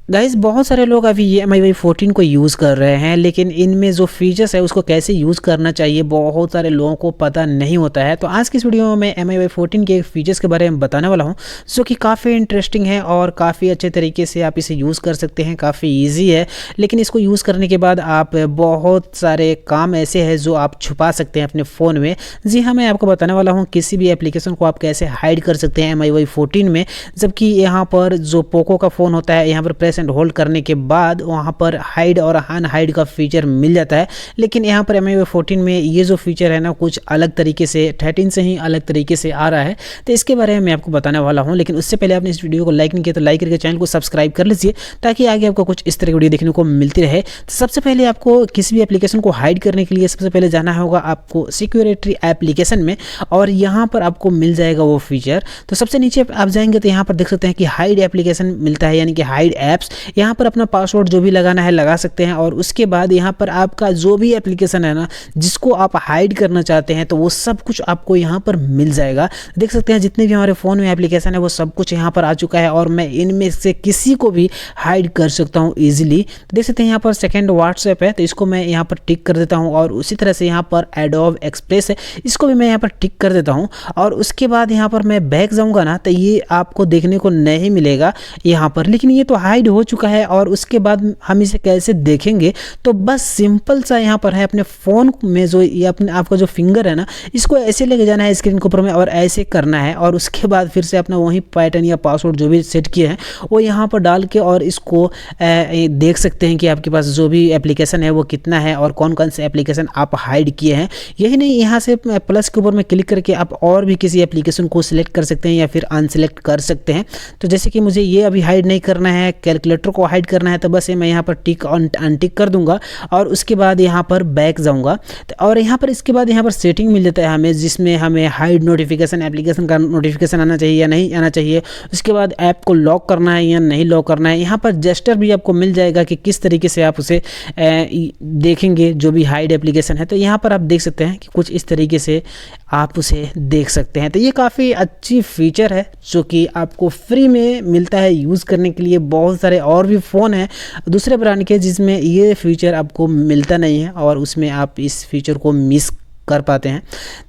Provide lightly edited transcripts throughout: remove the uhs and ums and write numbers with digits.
Guys बहुत सारे लोग अभी ये MIUI 14 को यूज़ कर रहे हैं, लेकिन इनमें जो फीचर्स है उसको कैसे यूज़ करना चाहिए बहुत सारे लोगों को पता नहीं होता है। तो आज की इस वीडियो में मैं MIUI 14 के फीचर्स के बारे में बताने वाला हूं, जो कि काफ़ी इंटरेस्टिंग है और काफ़ी अच्छे तरीके से आप इसे यूज़ कर सकते हैं। काफ़ी ईजी है, लेकिन इसको यूज़ करने के बाद आप बहुत सारे काम ऐसे हैं जो आप छुपा सकते हैं अपने फ़ोन में। जी हाँ, मैं आपको बताने वाला हूँ किसी भी एप्लीकेशन को आप कैसे हाइड कर सकते हैं MIUI 14 में। जबकि यहाँ पर जो पोको का फ़ोन होता है, यहाँ पर प्रेस एंड होल्ड करने के बाद वहाँ पर हाइड और अनहाइड का फीचर मिल जाता है। लेकिन यहाँ पर MIUI 14 में ये जो फीचर है ना, कुछ अलग तरीके से 13 से ही अलग तरीके से आ रहा है। तो इसके बारे में मैं आपको बताने वाला हूँ, लेकिन उससे पहले आपने इस वीडियो को लाइक नहीं किया तो लाइक करके चैनल को सब्सक्राइब कर लीजिए, ताकि आगे आपको कुछ इस तरह की वीडियो देखने को मिलती रहे। तो सबसे पहले आपको किसी भी एप्लीकेशन को हाइड करने के लिए सबसे पहले जाना होगा आपको सिक्योरिटी एप्लीकेशन में, और यहाँ पर आपको मिल जाएगा वो फीचर। तो सबसे नीचे आप जाएंगे तो यहाँ पर देख सकते हैं कि हाइड एप्लीकेशन मिलता है, यानी कि हाइड ऐप्स। यहाँ पर अपना पासवर्ड जो भी लगाना है लगा सकते हैं, और उसके बाद यहाँ पर आपका जो भी एप्लीकेशन है ना जिसको आप हाइड करना चाहते हैं, तो वो सब कुछ आपको यहाँ पर मिल जाएगा। देख सकते हैं जितने भी हमारे फ़ोन में एप्लीकेशन है वो सब कुछ यहाँ पर आ चुका है, और मैं इनमें से किसी को भी हाइड कर सकता हूँ ईजिली। देख सकते हैं यहाँ पर सेकेंड व्हाट्सएप है, तो इसको मैं यहाँ पर टिक कर देता हूँ, और उसी तरह से यहाँ पर एडोब एक्सप्रेस है, इसको भी मैं यहाँ पर टिक कर देता हूँ। और उसके बाद यहाँ पर मैं बैक जाऊँगा ना, तो ये आपको देखने को नहीं मिलेगा यहाँ पर, लेकिन ये तो हाइड हो चुका है। और उसके बाद हम इसे कैसे देखेंगे, तो बस सिंपल सा यहाँ पर है, अपने फ़ोन में जो ये अपने आपका जो फिंगर है ना, इसको ऐसे लेके जाना है स्क्रीन के ऊपर में, और ऐसे करना है। और उसके बाद फिर से अपना वही पैटर्न या पासवर्ड जो भी सेट किए हैं वो यहाँ पर डाल के, और इसको देख सकते हैं कि आपके पास जो भी एप्लीकेशन है वो कितना है और कौन कौन से एप्लीकेशन आप हाइड किए हैं। यही नहीं, यहाँ से प्लस के ऊपर में क्लिक करके आप और भी किसी एप्लीकेशन को सिलेक्ट कर सकते हैं या फिर अनसिलेक्ट कर सकते हैं। तो जैसे कि मुझे ये अभी हाइड नहीं करना है, कैलकुलेटर को हाइड करना है, तो बस ये मैं यहाँ पर टिक अनटिक कर दूंगा, और उसके बाद यहाँ पर बैक जाऊँगा। और यहाँ पर इसके बाद यहाँ पर सेटिंग मिल जाता है हमें, जिसमें हमें हाइड नोटिफिकेशन, एप्लीकेशन का नोटिफिकेशन आना चाहिए या नहीं आना चाहिए, उसके बाद ऐप को लॉक करना है या नहीं लॉक करना है। यहाँ पर जेस्टर भी आपको मिल जाएगा कि किस तरीके से आप उसे देखेंगे जो भी हाइड एप्लीकेशन है। तो यहाँ पर आप देख सकते हैं कि कुछ इस तरीके से आप उसे देख सकते हैं। तो ये काफ़ी अच्छी फीचर है जो कि आपको फ्री में मिलता है यूज़ करने के लिए। बहुत सारे और भी फ़ोन हैं दूसरे ब्रांड के जिसमें ये फीचर आपको मिलता नहीं है, और उसमें आप इस फीचर को मिस कर पाते हैं।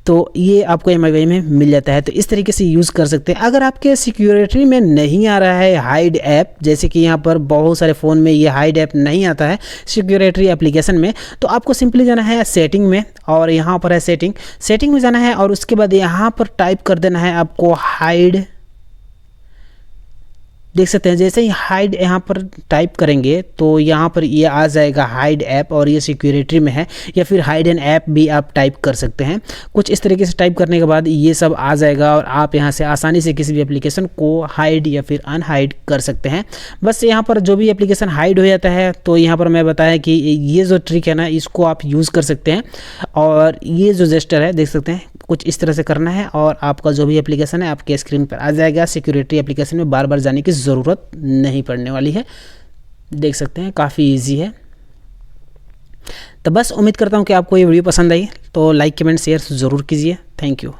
तो ये आपको MIUI में मिल जाता है, तो इस तरीके से यूज़ कर सकते हैं। अगर आपके सिक्योरिटी में नहीं आ रहा है हाइड ऐप, जैसे कि यहाँ पर बहुत सारे फ़ोन में ये हाइड ऐप नहीं आता है सिक्योरिटी एप्लीकेशन में, तो आपको सिंपली जाना है सेटिंग में, और यहाँ पर है सेटिंग में जाना है, और उसके बाद यहाँ पर टाइप कर देना है आपको हाइड। देख सकते हैं जैसे ही हाइड यहाँ पर टाइप करेंगे तो यहाँ पर ये आ जाएगा हाइड ऐप, और ये सिक्योरिटी में है, या फिर हाइड एन ऐप भी आप टाइप कर सकते हैं। कुछ इस तरीके से टाइप करने के बाद ये सब आ जाएगा, और आप यहाँ से आसानी से किसी भी एप्लीकेशन को हाइड या फिर अनहाइड कर सकते हैं। बस यहाँ पर जो भी एप्लीकेशन हाइड हो जाता है, तो यहाँ पर मैं बताया कि ये जो ट्रिक है ना, इसको आप यूज़ कर सकते हैं। और ये जो जेस्टर है देख सकते हैं, कुछ इस तरह से करना है, और आपका जो भी एप्लीकेशन है आपके स्क्रीन पर आ जाएगा। सिक्योरिटी एप्लीकेशन में बार बार जाने की ज़रूरत नहीं पड़ने वाली है। देख सकते हैं काफ़ी इजी है। तो बस उम्मीद करता हूँ कि आपको ये वीडियो पसंद आई, तो लाइक कमेंट शेयर ज़रूर कीजिए। Thank you.